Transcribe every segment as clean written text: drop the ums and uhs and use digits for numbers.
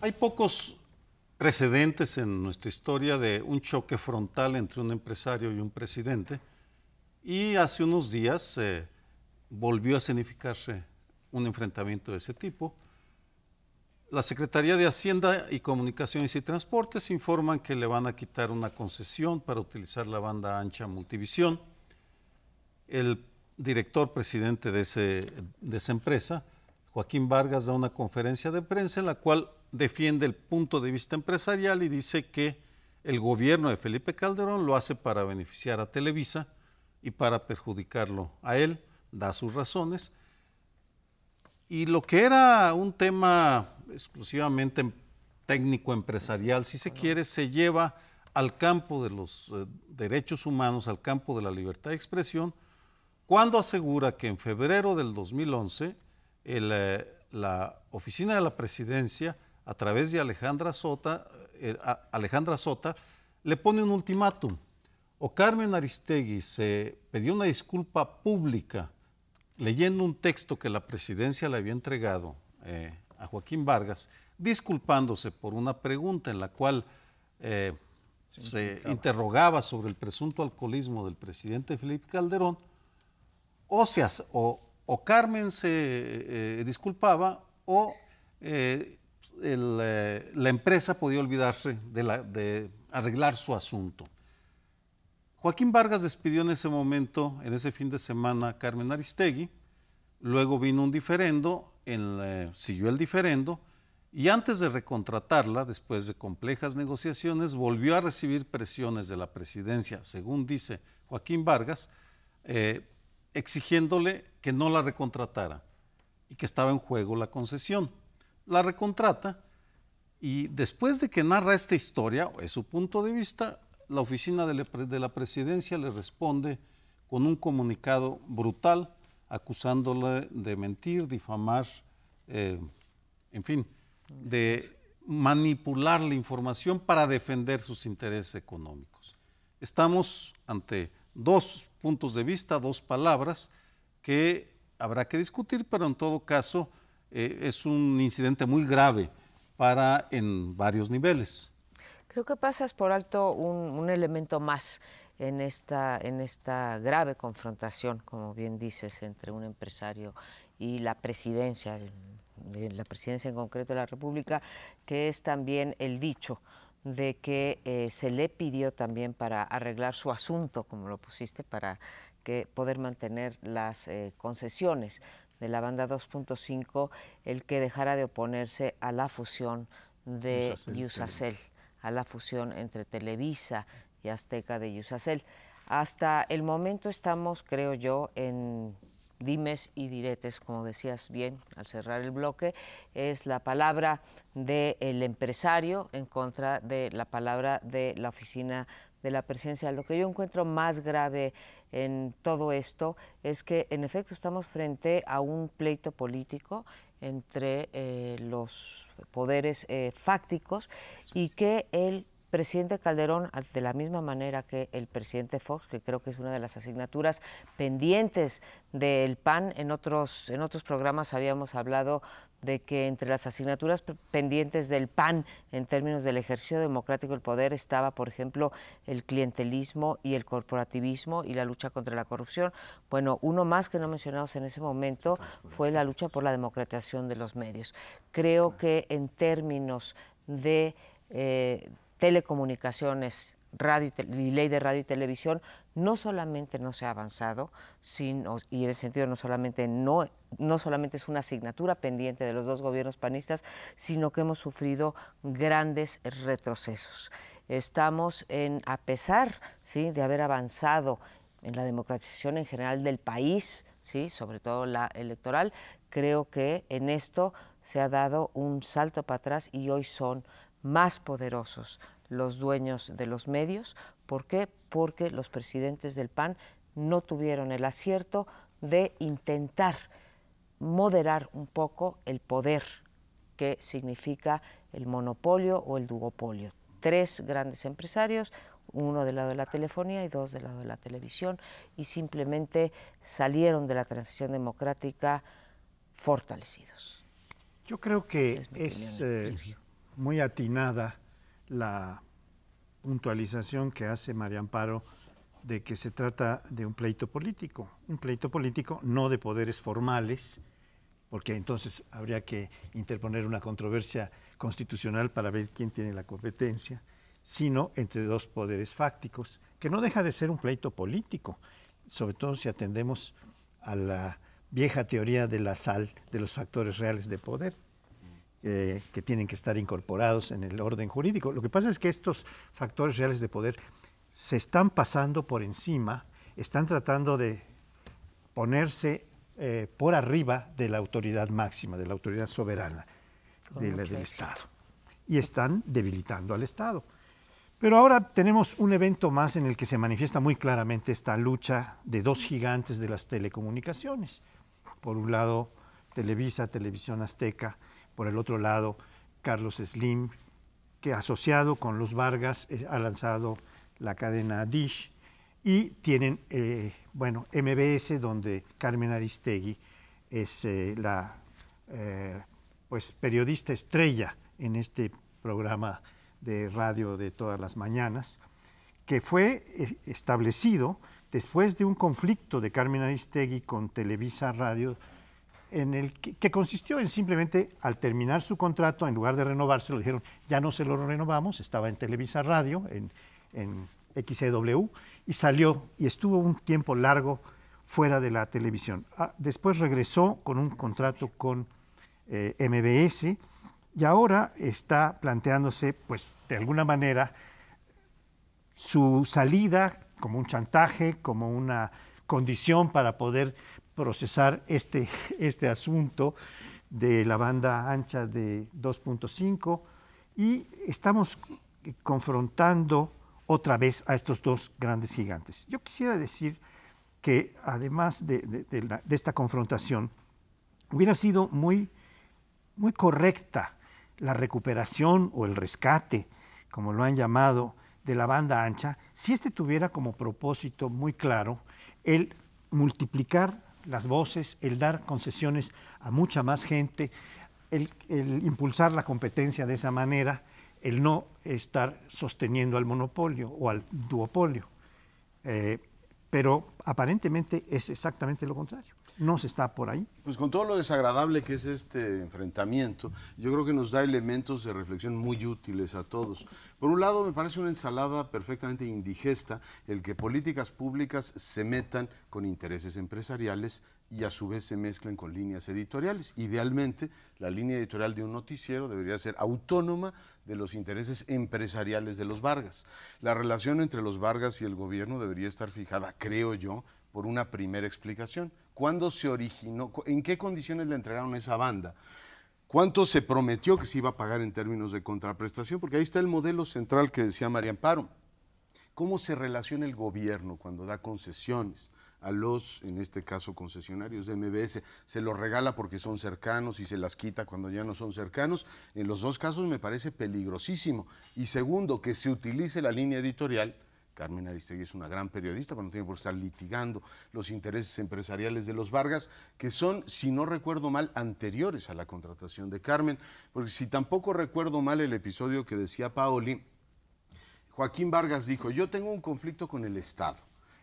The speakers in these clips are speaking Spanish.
Hay pocos precedentes en nuestra historia de un choque frontal entre un empresario y un presidente, y hace unos días volvió a escenificarse un enfrentamiento de ese tipo. La Secretaría de Hacienda y Comunicaciones y Transportes informan que le van a quitar una concesión para utilizar la banda ancha Multivisión. El director presidente de esa empresa, Joaquín Vargas, da una conferencia de prensa en la cual defiende el punto de vista empresarial y dice que el gobierno de Felipe Calderón lo hace para beneficiar a Televisa y para perjudicarlo a él, da sus razones. Y lo que era un tema exclusivamente técnico empresarial, si se quiere, se lleva al campo de los derechos humanos, al campo de la libertad de expresión, cuando asegura que en febrero del 2011 la oficina de la presidencia, a través de Alejandra Sota, le pone un ultimátum. O Carmen Aristegui se pidió una disculpa pública leyendo un texto que la presidencia le había entregado a Joaquín Vargas, disculpándose por una pregunta en la cual se interrogaba sobre el presunto alcoholismo del presidente Felipe Calderón, o Carmen se disculpaba o la empresa podía olvidarse de arreglar su asunto. Joaquín Vargas despidió en ese momento, en ese fin de semana, a Carmen Aristegui, luego vino un diferendo, siguió el diferendo, y antes de recontratarla, después de complejas negociaciones, volvió a recibir presiones de la presidencia, según dice Joaquín Vargas, exigiéndole que no la recontratara y que estaba en juego la concesión. La recontrata y después de que narra esta historia, es su punto de vista, la oficina de la presidencia le responde con un comunicado brutal, acusándole de mentir, difamar, en fin, de manipular la información para defender sus intereses económicos. Estamos ante dos puntos de vista, dos palabras que habrá que discutir, pero en todo caso es un incidente muy grave en varios niveles. Creo que pasas por alto un elemento más en esta grave confrontación, como bien dices, entre un empresario y la presidencia, de la presidencia en concreto de la República, que es también el dicho de que se le pidió también para arreglar su asunto, como lo pusiste, para poder mantener las concesiones de la banda 2.5, el que dejara de oponerse a la fusión de Iusacell, a la fusión entre Televisa y Azteca de Iusacell. Hasta el momento estamos, creo yo, en dimes y diretes, como decías bien al cerrar el bloque, es la palabra del empresario en contra de la palabra de la oficina de la presidencia. Lo que yo encuentro más grave en todo esto es que en efecto estamos frente a un pleito político entre los poderes fácticos y que el presidente Calderón, de la misma manera que el presidente Fox, que creo que es una de las asignaturas pendientes del PAN, en otros programas habíamos hablado de que entre las asignaturas pendientes del PAN en términos del ejercicio democrático del poder estaba, por ejemplo, el clientelismo y el corporativismo y la lucha contra la corrupción. Bueno, uno más que no mencionamos en ese momento fue la lucha por la democratización de los medios. Creo que en términos de telecomunicaciones, radio y ley de radio y televisión, no solamente no se ha avanzado, sino, y en ese sentido no solamente es una asignatura pendiente de los dos gobiernos panistas, sino que hemos sufrido grandes retrocesos. Estamos a pesar, ¿sí?, de haber avanzado en la democratización en general del país, ¿sí?, sobre todo la electoral, creo que en esto se ha dado un salto para atrás y hoy son más poderosos los dueños de los medios. ¿Por qué? Porque los presidentes del PAN no tuvieron el acierto de intentar moderar un poco el poder que significa el monopolio o el duopolio. Tres grandes empresarios, uno del lado de la telefonía y dos del lado de la televisión, y simplemente salieron de la transición democrática fortalecidos. Yo creo que es muy atinada la puntualización que hace María Amparo de que se trata de un pleito político no de poderes formales, porque entonces habría que interponer una controversia constitucional para ver quién tiene la competencia, sino entre dos poderes fácticos, que no deja de ser un pleito político, sobre todo si atendemos a la vieja teoría de la SAL, de los factores reales de poder, que tienen que estar incorporados en el orden jurídico. Lo que pasa es que estos factores reales de poder se están pasando por encima, están tratando de ponerse por arriba de la autoridad máxima, de la autoridad soberana del Estado. Y están debilitando al Estado. Pero ahora tenemos un evento más en el que se manifiesta muy claramente esta lucha de dos gigantes de las telecomunicaciones. Por un lado, Televisa, Televisión Azteca; por el otro lado, Carlos Slim, que asociado con los Vargas ha lanzado la cadena Dish, y tienen, MBS, donde Carmen Aristegui es la periodista estrella en este programa de radio de todas las mañanas, que fue establecido después de un conflicto de Carmen Aristegui con Televisa Radio, en el que consistió en simplemente, al terminar su contrato, en lugar de renovarse, lo dijeron, ya no se lo renovamos, estaba en Televisa Radio, en XCW, y salió y estuvo un tiempo largo fuera de la televisión. Después regresó con un contrato con MBS, y ahora está planteándose, pues, de alguna manera, su salida como un chantaje, como una condición para poder procesar este asunto de la banda ancha de 2.5, y estamos confrontando otra vez a estos dos grandes gigantes. Yo quisiera decir que además de esta confrontación, hubiera sido muy correcta la recuperación o el rescate, como lo han llamado, de la banda ancha, si tuviera como propósito muy claro el multiplicar las voces, el dar concesiones a mucha más gente, el impulsar la competencia de esa manera, el no estar sosteniendo al monopolio o al duopolio. Pero aparentemente es exactamente lo contrario. No se está por ahí. Pues con todo lo desagradable que es este enfrentamiento, yo creo que nos da elementos de reflexión muy útiles a todos. Por un lado, me parece una ensalada perfectamente indigesta el que políticas públicas se metan con intereses empresariales y a su vez se mezclen con líneas editoriales. Idealmente, la línea editorial de un noticiero debería ser autónoma de los intereses empresariales de los Vargas. La relación entre los Vargas y el gobierno debería estar fijada, creo yo, por una primera explicación. ¿Cuándo se originó? ¿En qué condiciones le entregaron esa banda? ¿Cuánto se prometió que se iba a pagar en términos de contraprestación? Porque ahí está el modelo central que decía María Amparo. ¿Cómo se relaciona el gobierno cuando da concesiones a los, en este caso, concesionarios de MBS? Se los regala porque son cercanos y se las quita cuando ya no son cercanos. En los dos casos me parece peligrosísimo. Y segundo, que se utilice la línea editorial. Carmen Aristegui es una gran periodista, pero no tiene por qué estar litigando los intereses empresariales de los Vargas, que son, si no recuerdo mal, anteriores a la contratación de Carmen, porque si tampoco recuerdo mal el episodio que decía Paoli, Joaquín Vargas dijo, yo tengo un conflicto con el Estado,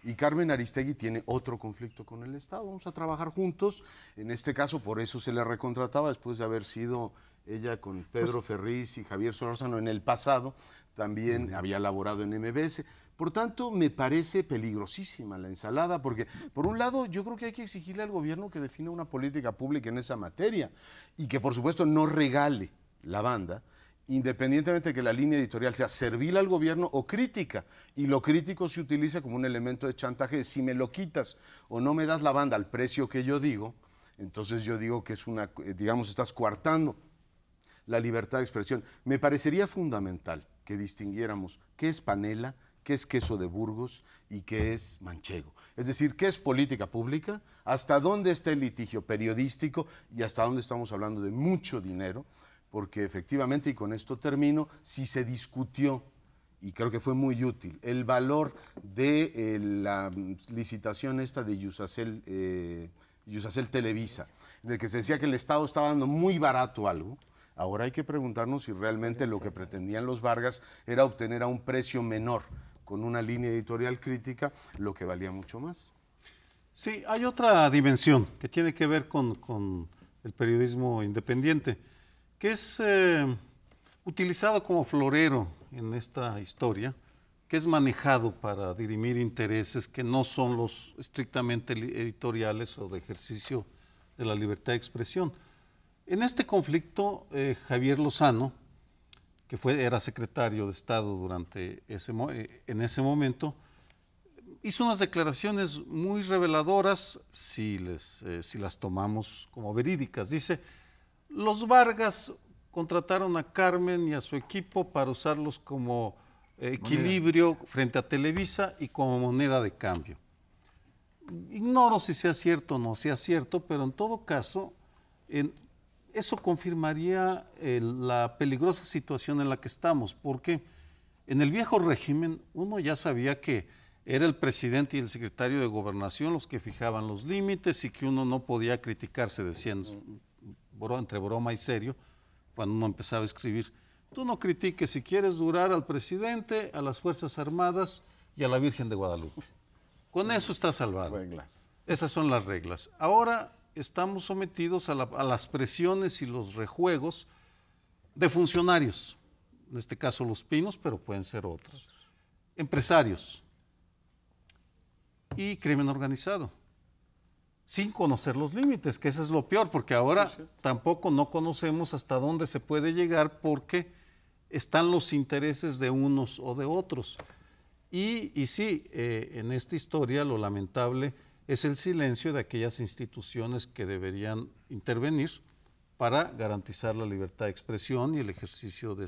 y Carmen Aristegui tiene otro conflicto con el Estado, vamos a trabajar juntos. En este caso, por eso se le recontrataba, después de haber sido ella con Pedro Ferriz y Javier Solórzano en el pasado, también había laborado en MBS. Por tanto, me parece peligrosísima la ensalada, porque por un lado yo creo que hay que exigirle al gobierno que defina una política pública en esa materia y que por supuesto no regale la banda, independientemente de que la línea editorial sea servil al gobierno o crítica, y lo crítico se utiliza como un elemento de chantaje de si me lo quitas o no me das la banda al precio que yo digo, entonces yo digo que es una, digamos, estás coartando la libertad de expresión. Me parecería fundamental que distinguiéramos qué es panela, qué es queso de Burgos y qué es manchego. Es decir, qué es política pública, hasta dónde está el litigio periodístico y hasta dónde estamos hablando de mucho dinero, porque efectivamente, y con esto termino, si se discutió, y creo que fue muy útil, el valor de la licitación esta de Yusacel Televisa, en el que se decía que el Estado estaba dando muy barato algo, Ahora hay que preguntarnos si realmente lo que pretendían los Vargas era obtener a un precio menor, con una línea editorial crítica, lo que valía mucho más. Sí, hay otra dimensión que tiene que ver con el periodismo independiente, que es utilizado como florero en esta historia, que es manejado para dirimir intereses que no son los estrictamente editoriales o de ejercicio de la libertad de expresión. En este conflicto, Javier Lozano, que era secretario de Estado en ese momento, hizo unas declaraciones muy reveladoras si las tomamos como verídicas. Dice, los Vargas contrataron a Carmen y a su equipo para usarlos como equilibrio frente a Televisa y como moneda de cambio. Ignoro si sea cierto o no sea cierto, pero en todo caso, eso confirmaría la peligrosa situación en la que estamos, porque en el viejo régimen uno ya sabía que era el presidente y el secretario de Gobernación los que fijaban los límites y que uno no podía criticarse, decían entre broma y serio, cuando uno empezaba a escribir. Tú no critiques si quieres durar al presidente, a las Fuerzas Armadas y a la Virgen de Guadalupe. Con eso está salvado. Reglas. Esas son las reglas. Ahora estamos sometidos a las presiones y los rejuegos de funcionarios, en este caso Los Pinos, pero pueden ser otros, empresarios y crimen organizado, sin conocer los límites, que eso es lo peor, porque ahora tampoco no conocemos hasta dónde se puede llegar porque están los intereses de unos o de otros. Y sí, en esta historia lo lamentable es el silencio de aquellas instituciones que deberían intervenir para garantizar la libertad de expresión y el ejercicio de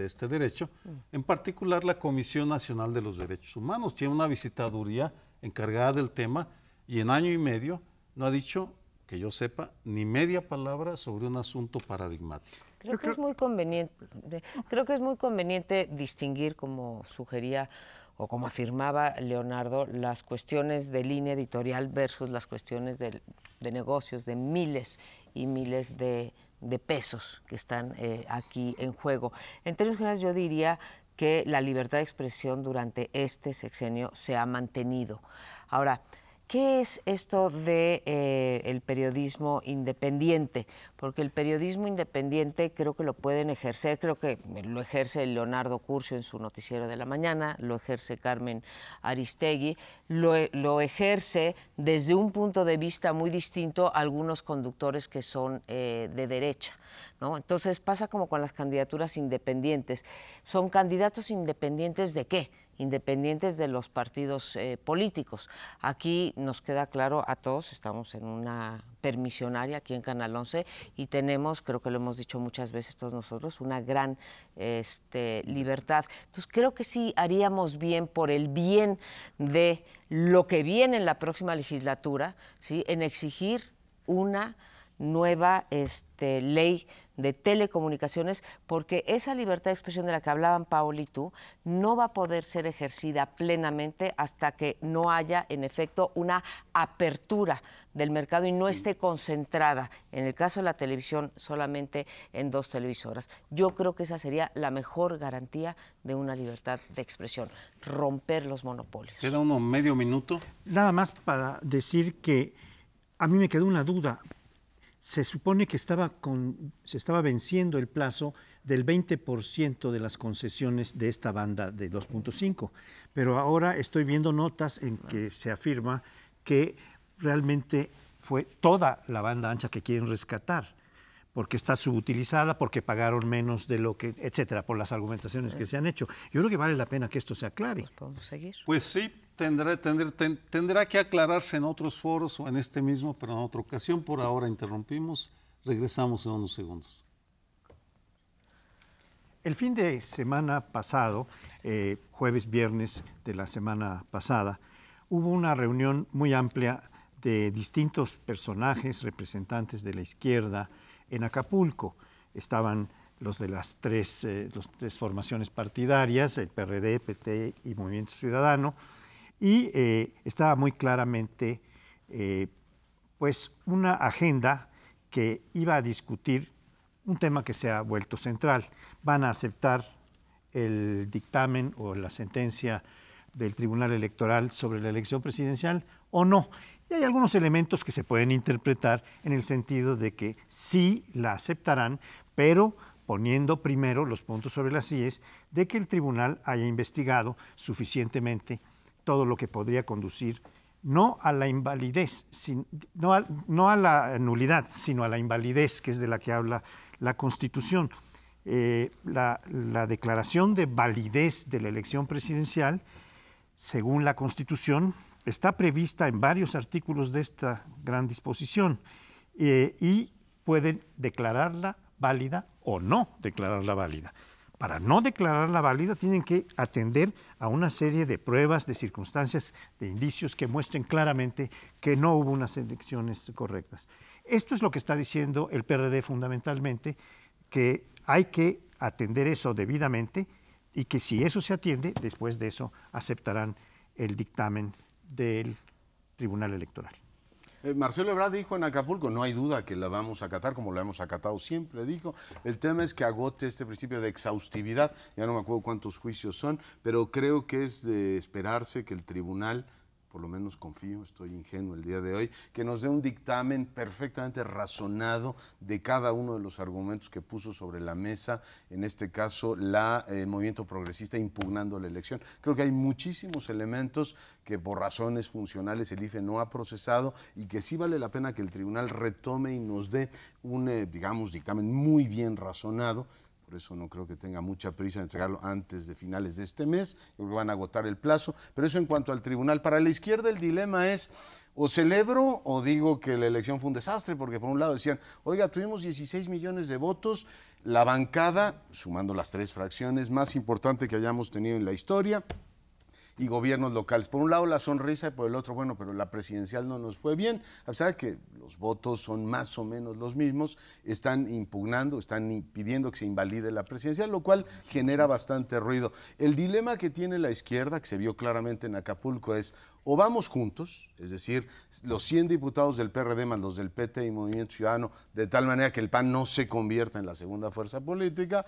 este derecho, en particular la Comisión Nacional de los Derechos Humanos. Tiene una visitaduría encargada del tema y en año y medio no ha dicho, que yo sepa, ni media palabra sobre un asunto paradigmático. Creo que es muy conveniente distinguir, como sugería o como afirmaba Leonardo, las cuestiones de línea editorial versus las cuestiones de negocios, de miles y miles de pesos que están aquí en juego. En términos generales, yo diría que la libertad de expresión durante este sexenio se ha mantenido. Ahora, ¿qué es esto de el periodismo independiente? Porque el periodismo independiente creo que lo pueden ejercer, creo que lo ejerce Leonardo Curcio en su noticiero de la mañana, lo ejerce Carmen Aristegui, lo ejerce desde un punto de vista muy distinto a algunos conductores que son de derecha, ¿no? Entonces pasa como con las candidaturas independientes. ¿Son candidatos independientes de qué? Independientes de los partidos políticos. Aquí nos queda claro a todos, estamos en una permisionaria aquí en Canal 11 y tenemos, creo que lo hemos dicho muchas veces todos nosotros, una gran libertad. Entonces creo que sí haríamos bien por el bien de lo que viene en la próxima legislatura, ¿sí?, en exigir una nueva ley de telecomunicaciones, porque esa libertad de expresión de la que hablaban Paola y tú no va a poder ser ejercida plenamente hasta que no haya, en efecto, una apertura del mercado y no esté concentrada, en el caso de la televisión, solamente en 2 televisoras. Yo creo que esa sería la mejor garantía de una libertad de expresión, romper los monopolios. ¿Queda uno medio minuto? Nada más para decir que a mí me quedó una duda. Se supone que se estaba venciendo el plazo del 20% de las concesiones de esta banda de 2.5, pero ahora estoy viendo notas en que se afirma que realmente fue toda la banda ancha que quieren rescatar, porque está subutilizada, porque pagaron menos de lo que, etcétera, por las argumentaciones que se han hecho. Yo creo que vale la pena que esto se aclare. Pues podemos seguir. Pues sí, tendrá que aclararse en otros foros o en este mismo, pero en otra ocasión. Por ahora interrumpimos, regresamos en unos segundos. El fin de semana pasado, jueves, viernes de la semana pasada, hubo una reunión muy amplia de distintos personajes, representantes de la izquierda, en Acapulco. Estaban los de las tres formaciones partidarias, el PRD, PT y Movimiento Ciudadano, y estaba muy claramente pues una agenda que iba a discutir un tema que se ha vuelto central. ¿Van a aceptar el dictamen o la sentencia del Tribunal Electoral sobre la elección presidencial o no? Y hay algunos elementos que se pueden interpretar en el sentido de que sí la aceptarán, pero poniendo primero los puntos sobre las íes de que el tribunal haya investigado suficientemente todo lo que podría conducir no a la invalidez, no a la nulidad, sino a la invalidez, que es de la que habla la Constitución. La declaración de validez de la elección presidencial, según la Constitución, está prevista en varios artículos de esta gran disposición y pueden declararla válida o no declararla válida. Para no declararla válida tienen que atender a una serie de pruebas, de circunstancias, de indicios que muestren claramente que no hubo unas elecciones correctas. Esto es lo que está diciendo el PRD fundamentalmente, que hay que atender eso debidamente y que si eso se atiende, después de eso aceptarán el dictamen del Tribunal Electoral. Marcelo Ebrard dijo en Acapulco, no hay duda que la vamos a acatar como la hemos acatado siempre, dijo. El tema es que agote este principio de exhaustividad, ya no me acuerdo cuántos juicios son, pero creo que es de esperarse que el tribunal, por lo menos confío, estoy ingenuo el día de hoy, que nos dé un dictamen perfectamente razonado de cada uno de los argumentos que puso sobre la mesa, en este caso el movimiento progresista impugnando la elección. Creo que hay muchísimos elementos que por razones funcionales el IFE no ha procesado y que sí vale la pena que el tribunal retome y nos dé un, digamos, dictamen muy bien razonado. Por eso no creo que tenga mucha prisa de entregarlo antes de finales de este mes. Creo que van a agotar el plazo. Pero eso en cuanto al tribunal. Para la izquierda el dilema es o celebro o digo que la elección fue un desastre, porque por un lado decían, oiga, tuvimos 16 millones de votos, la bancada, sumando las 3 fracciones, más importante que hayamos tenido en la historia, y gobiernos locales. Por un lado la sonrisa y por el otro, bueno, pero la presidencial no nos fue bien. A pesar de que los votos son más o menos los mismos, están impugnando, están pidiendo que se invalide la presidencial, lo cual genera bastante ruido. El dilema que tiene la izquierda, que se vio claramente en Acapulco, es o vamos juntos, es decir, los 100 diputados del PRD más los del PT y Movimiento Ciudadano, de tal manera que el PAN no se convierta en la segunda fuerza política,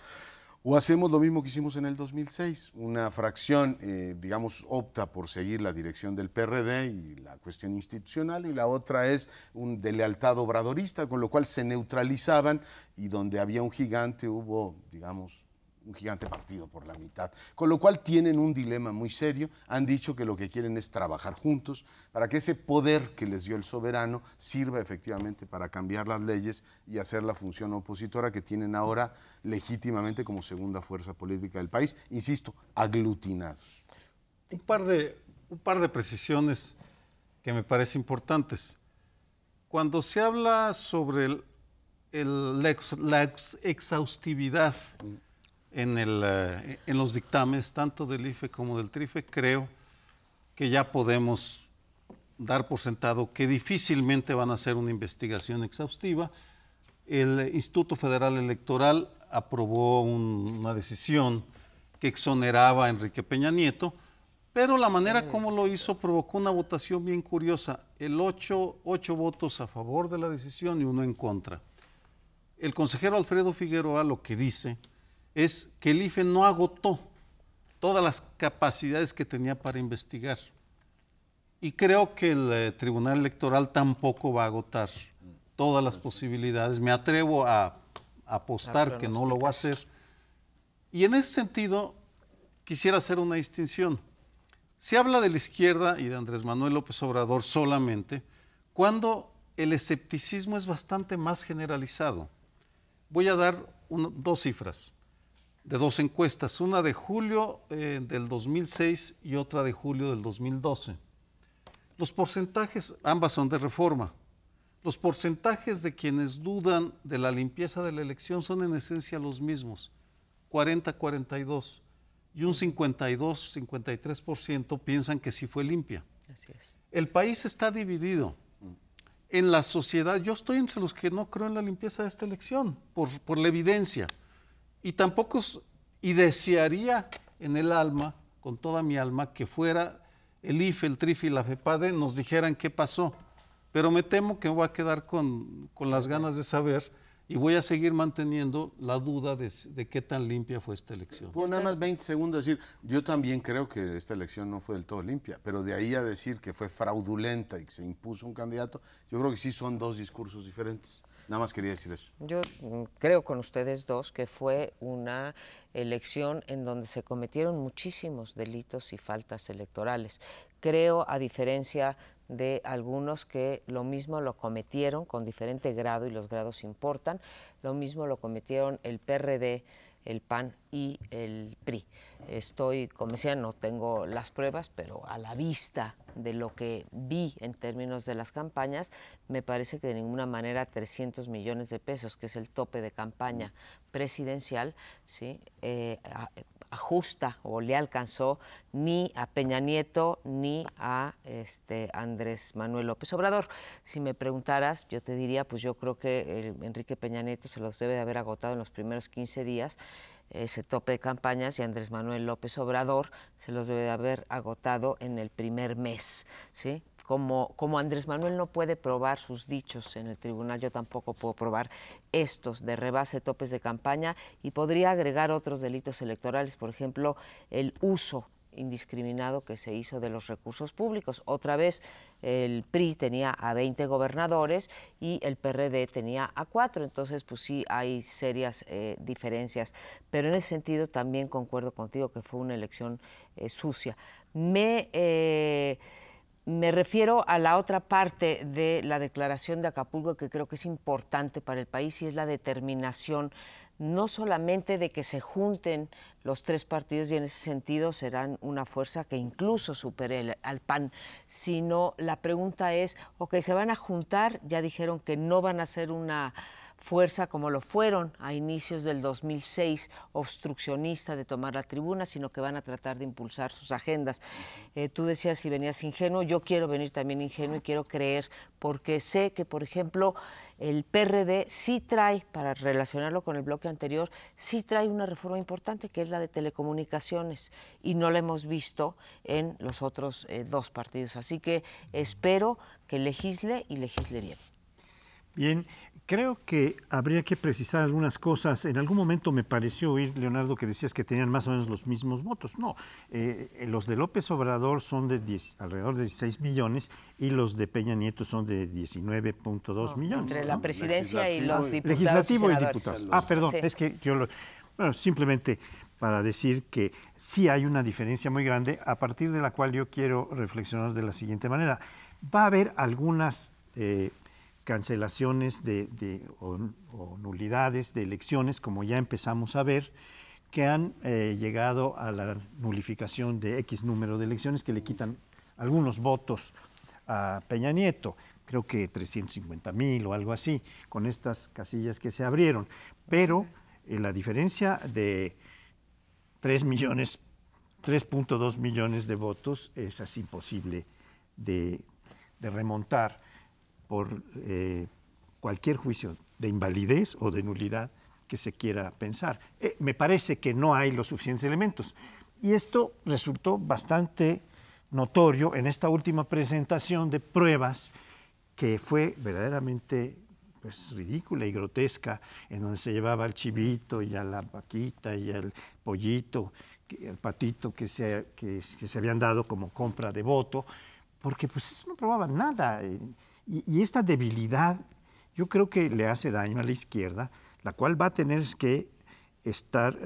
o hacemos lo mismo que hicimos en el 2006, una fracción, digamos, opta por seguir la dirección del PRD y la cuestión institucional, y la otra es de lealtad obradorista, con lo cual se neutralizaban y donde había un gigante hubo, digamos, un gigante partido por la mitad, con lo cual tienen un dilema muy serio. Han dicho que lo que quieren es trabajar juntos para que ese poder que les dio el soberano sirva efectivamente para cambiar las leyes y hacer la función opositora que tienen ahora legítimamente como segunda fuerza política del país, insisto, aglutinados. Un par de precisiones que me parecen importantes. Cuando se habla sobre la exhaustividad en los dictámenes, tanto del IFE como del TRIFE, creo que ya podemos dar por sentado que difícilmente van a hacer una investigación exhaustiva. El Instituto Federal Electoral aprobó una decisión que exoneraba a Enrique Peña Nieto, pero la manera como lo hizo provocó una votación bien curiosa. 8 votos a favor de la decisión y 1 en contra. El consejero Alfredo Figueroa lo que dice es que el IFE no agotó todas las capacidades que tenía para investigar. Y creo que el Tribunal Electoral tampoco va a agotar todas las posibilidades. Me atrevo a apostar que no lo va a hacer. Y en ese sentido, quisiera hacer una distinción. Se habla de la izquierda y de Andrés Manuel López Obrador solamente cuando el escepticismo es bastante más generalizado. Voy a dar 2 cifras de 2 encuestas, una de julio del 2006 y otra de julio del 2012. Los porcentajes, ambas son de Reforma, los porcentajes de quienes dudan de la limpieza de la elección son en esencia los mismos, 40-42, y un 52-53% piensan que sí fue limpia. Así es. El país está dividido. En la sociedad, yo estoy entre los que no creo en la limpieza de esta elección, por la evidencia. Y tampoco, y desearía en el alma, con toda mi alma, que fuera el IFE, el TRIFE y la FEPADE nos dijeran qué pasó. Pero me temo que me voy a quedar con las ganas de saber y voy a seguir manteniendo la duda de qué tan limpia fue esta elección. Pues nada más 20 segundos decir, yo también creo que esta elección no fue del todo limpia, pero de ahí a decir que fue fraudulenta y que se impuso un candidato, yo creo que sí son dos discursos diferentes. Nada más quería decir eso. Yo creo con ustedes dos que fue una elección en donde se cometieron muchísimos delitos y faltas electorales. Creo, a diferencia de algunos que lo mismo lo cometieron con diferente grado, y los grados importan, lo mismo lo cometieron el PRD, el PAN y el PRI. Estoy convencida, no tengo las pruebas, pero a la vista de lo que vi en términos de las campañas, me parece que de ninguna manera 300 millones de pesos, que es el tope de campaña presidencial, ¿sí? Ajusta o le alcanzó ni a Peña Nieto ni a Andrés Manuel López Obrador. Si me preguntaras, yo te diría, pues yo creo que Enrique Peña Nieto se los debe de haber agotado en los primeros 15 días, ese tope de campañas, y Andrés Manuel López Obrador se los debe de haber agotado en el primer mes, ¿sí? Como Andrés Manuel no puede probar sus dichos en el tribunal, yo tampoco puedo probar estos de rebase, topes de campaña, y podría agregar otros delitos electorales, por ejemplo, el uso indiscriminado que se hizo de los recursos públicos. Otra vez, el PRI tenía a 20 gobernadores y el PRD tenía a 4, entonces pues sí hay serias diferencias, pero en ese sentido también concuerdo contigo que fue una elección sucia. Me refiero a la otra parte de la declaración de Acapulco que creo que es importante para el país, y es la determinación no solamente de que se junten los tres partidos, y en ese sentido serán una fuerza que incluso supere al PAN, sino la pregunta es, ok, se van a juntar, ya dijeron que no van a ser una fuerza como lo fueron a inicios del 2006, obstruccionista de tomar la tribuna, sino que van a tratar de impulsar sus agendas. Tú decías si venías ingenuo, yo quiero venir también ingenuo y quiero creer, porque sé que, por ejemplo, el PRD sí trae, para relacionarlo con el bloque anterior, sí trae una reforma importante, que es la de telecomunicaciones, y no la hemos visto en los otros dos partidos. Así que espero que legisle y legisle bien. Bien, creo que habría que precisar algunas cosas. En algún momento me pareció oír, Leonardo, que decías que tenían más o menos los mismos votos. No, los de López Obrador son de alrededor de 16 millones y los de Peña Nieto son de 19.2 millones. Entre la presidencia y los diputados legislativo y y diputados. Ah, perdón, sí. Es que yo bueno, simplemente para decir que sí hay una diferencia muy grande, a partir de la cual yo quiero reflexionar de la siguiente manera. Va a haber algunas cancelaciones o nulidades de elecciones, como ya empezamos a ver, que han llegado a la nulificación de X número de elecciones que le quitan algunos votos a Peña Nieto, creo que 350,000 o algo así, con estas casillas que se abrieron. Pero la diferencia de 3.2 millones de votos es así imposible de remontar por cualquier juicio de invalidez o de nulidad que se quiera pensar. Me parece que no hay los suficientes elementos. Y esto resultó bastante notorio en esta última presentación de pruebas, que fue verdaderamente pues, ridícula y grotesca, en donde se llevaba al chivito y a la vaquita y al pollito, el patito que se habían dado como compra de voto, porque pues eso no probaba nada. Y esta debilidad yo creo que le hace daño a la izquierda, la cual va a tener que estar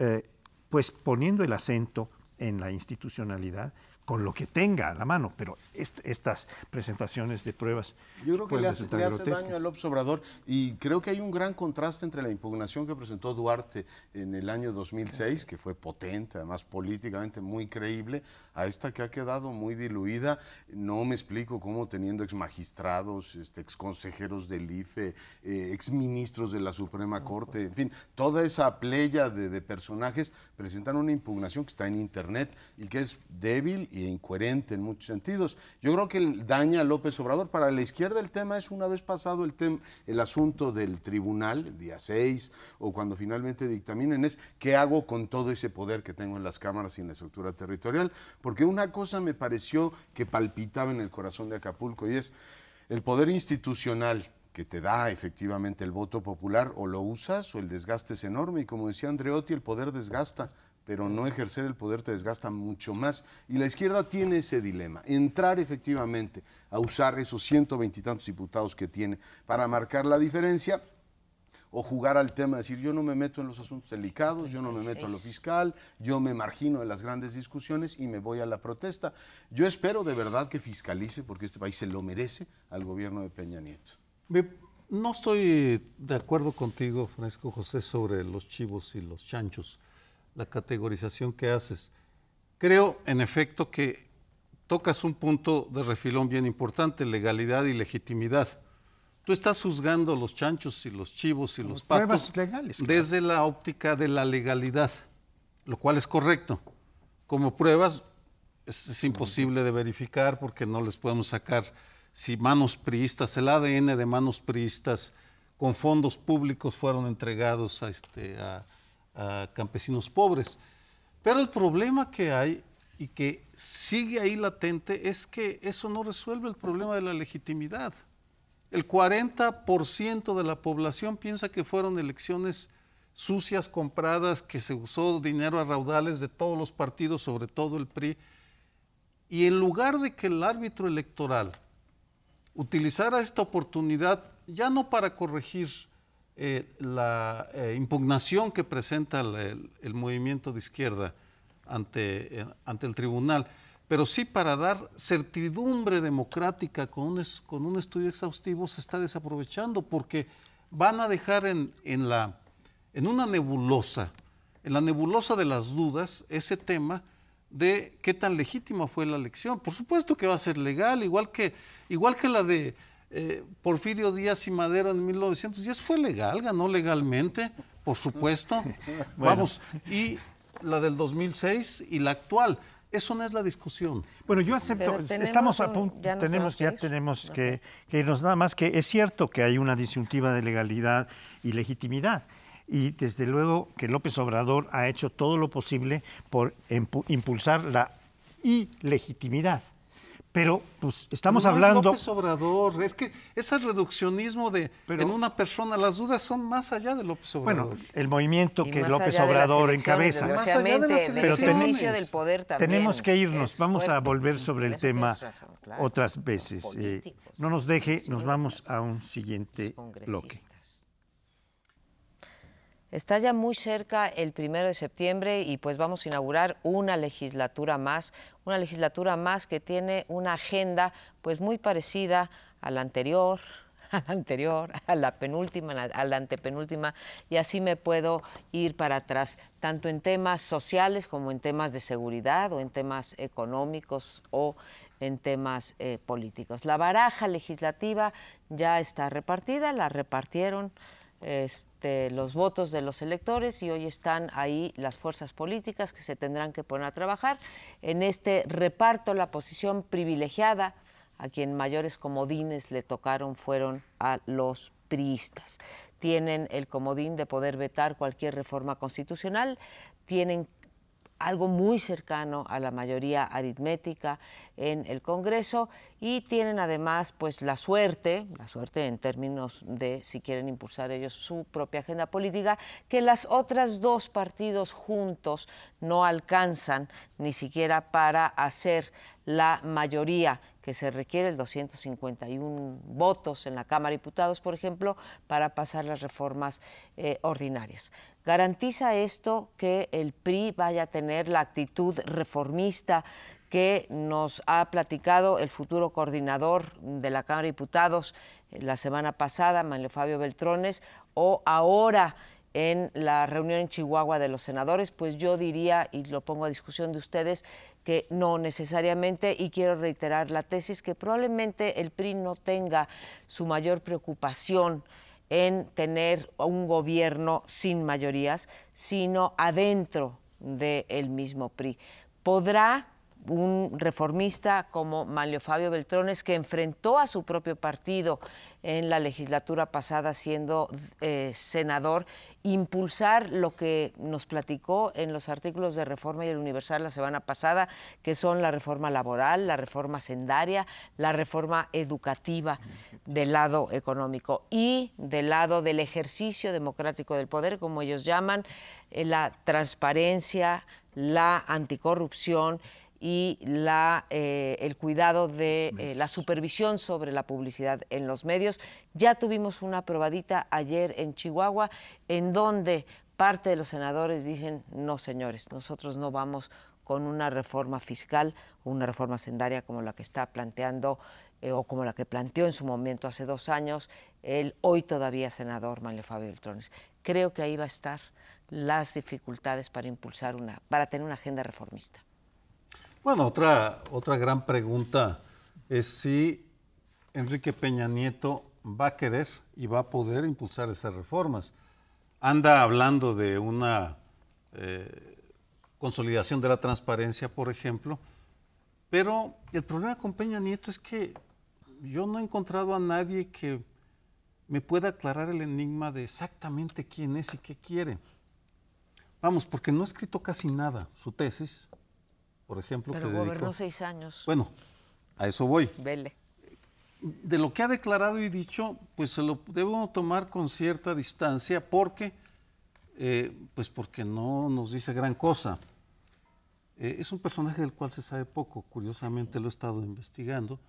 pues poniendo el acento en la institucionalidad con lo que tenga a la mano, pero estas presentaciones de pruebas yo creo que le hace daño a López Obrador, y creo que hay un gran contraste entre la impugnación que presentó Duarte en el año 2006, que fue potente, además políticamente muy creíble, a esta que ha quedado muy diluida. No me explico cómo, teniendo exmagistrados, exconsejeros del IFE, exministros de la Suprema Corte, en fin, toda esa playa de personajes presentan una impugnación que está en internet y que es débil e incoherente en muchos sentidos. Yo creo que daña a López Obrador. Para la izquierda el tema es, una vez pasado el asunto del tribunal, el día 6, o cuando finalmente dictaminen, es qué hago con todo ese poder que tengo en las cámaras y en la estructura territorial. Porque una cosa me pareció que palpitaba en el corazón de Acapulco, y es el poder institucional que te da efectivamente el voto popular, o lo usas o el desgaste es enorme. Y como decía Andreotti, el poder desgasta, pero no ejercer el poder te desgasta mucho más. Y la izquierda tiene ese dilema, entrar efectivamente a usar esos 120 y tantos diputados que tiene para marcar la diferencia, o jugar al tema, decir, yo no me meto en los asuntos delicados, yo no me meto en lo fiscal, yo me margino de las grandes discusiones y me voy a la protesta. Yo espero de verdad que fiscalice, porque este país se lo merece, al gobierno de Peña Nieto. No estoy de acuerdo contigo, Francisco José, sobre los chivos y los chanchos, la categorización que haces. Creo, en efecto, que tocas un punto de refilón bien importante, legalidad y legitimidad. Tú estás juzgando los chanchos y los chivos y los patos legales, claro, desde la óptica de la legalidad, lo cual es correcto. Como pruebas es imposible de verificar porque no les podemos sacar si manos priistas, el ADN de manos priistas con fondos públicos fueron entregados a campesinos pobres. Pero el problema que hay y que sigue ahí latente es que eso no resuelve el problema de la legitimidad. El 40% de la población piensa que fueron elecciones sucias, compradas, que se usó dinero a raudales de todos los partidos, sobre todo el PRI. Y en lugar de que el árbitro electoral utilizara esta oportunidad, ya no para corregir la impugnación que presenta el movimiento de izquierda ante el tribunal, pero sí para dar certidumbre democrática con un estudio exhaustivo, se está desaprovechando porque van a dejar en una nebulosa, en la nebulosa de las dudas, ese tema de qué tan legítima fue la elección. Por supuesto que va a ser legal, igual que la de Porfirio Díaz y Madero en 1910 fue legal, ganó legalmente, por supuesto. Bueno. Vamos, y la del 2006 y la actual. Eso no es la discusión. Bueno, yo acepto, estamos a punto, tenemos que irnos, nada más que es cierto que hay una disyuntiva de legalidad y legitimidad. Y desde luego que López Obrador ha hecho todo lo posible por impulsar la ilegitimidad. Pero pues estamos hablando... Es López Obrador, es que ese reduccionismo en una persona, las dudas son más allá de López Obrador. Bueno, el movimiento que López allá de las Obrador elecciones, encabeza. Más allá de las pero elecciones. del poder también Tenemos que irnos, es vamos a fuerte. volver sobre el Eso tema tienes razón, claro. otras veces. Políticos, No nos deje, nos congresistas, vamos a un siguiente congresistas. bloque. Está ya muy cerca el 1 de septiembre y pues vamos a inaugurar una legislatura más que tiene una agenda pues muy parecida a la anterior, a la penúltima, a la antepenúltima, y así me puedo ir para atrás, tanto en temas sociales como en temas de seguridad o en temas económicos o en temas políticos. La baraja legislativa ya está repartida, la repartieron los votos de los electores y hoy están ahí las fuerzas políticas que se tendrán que poner a trabajar. En este reparto, la posición privilegiada a quien mayores comodines le tocaron fueron a los priistas. Tienen el comodín de poder vetar cualquier reforma constitucional, tienen algo muy cercano a la mayoría aritmética en el Congreso y tienen además pues la suerte en términos de si quieren impulsar ellos su propia agenda política, que las otras dos partidos juntos no alcanzan ni siquiera para hacer la mayoría que se requiere, el 251 votos en la Cámara de Diputados, por ejemplo, para pasar las reformas ordinarias. ¿Garantiza esto que el PRI vaya a tener la actitud reformista que nos ha platicado el futuro coordinador de la Cámara de Diputados la semana pasada, Manlio Fabio Beltrones, o ahora en la reunión en Chihuahua de los senadores? Pues yo diría, y lo pongo a discusión de ustedes, que no necesariamente, y quiero reiterar la tesis que probablemente el PRI no tenga su mayor preocupación en tener un gobierno sin mayorías, sino adentro del mismo PRI. ¿Podrá un reformista como Manlio Fabio Beltrones, que enfrentó a su propio partido en la legislatura pasada siendo senador, impulsar lo que nos platicó en los artículos de Reforma y el Universal la semana pasada, que son la reforma laboral, la reforma hacendaria, la reforma educativa? del lado económico y del lado del ejercicio democrático del poder, como ellos llaman, la transparencia, la anticorrupción y el cuidado de la supervisión sobre la publicidad en los medios. Ya tuvimos una probadita ayer en Chihuahua, en donde parte de los senadores dicen, no señores, nosotros no vamos con una reforma fiscal o una reforma hacendaria como la que está planteando o como la que planteó en su momento hace 2 años el hoy todavía senador Manlio Fabio Beltrones. Creo que ahí va a estar las dificultades para para tener una agenda reformista. Bueno, otra gran pregunta es si Enrique Peña Nieto va a querer y va a poder impulsar esas reformas. Anda hablando de una consolidación de la transparencia, por ejemplo, pero el problema con Peña Nieto es que yo no he encontrado a nadie que me pueda aclarar el enigma de exactamente quién es y qué quiere. Vamos, porque no ha escrito casi nada. Su tesis, por ejemplo, pero que gobernó dedicó, 6 años. Bueno, a eso voy. Vele. De lo que ha declarado y dicho, pues se lo debo tomar con cierta distancia porque no nos dice gran cosa. Es un personaje del cual se sabe poco, curiosamente lo he estado investigando.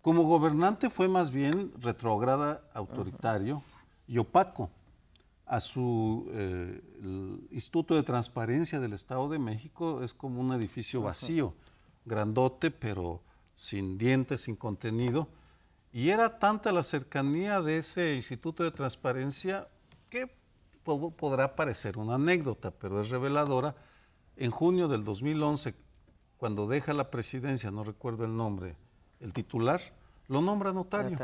Como gobernante fue más bien retrógrada, autoritario y opaco. A el Instituto de Transparencia del Estado de México es como un edificio vacío, grandote, pero sin dientes, sin contenido. Y era tanta la cercanía de ese Instituto de Transparencia que podrá parecer una anécdota, pero es reveladora. En junio del 2011, cuando deja la presidencia, no recuerdo el nombre, el titular, lo nombra notario.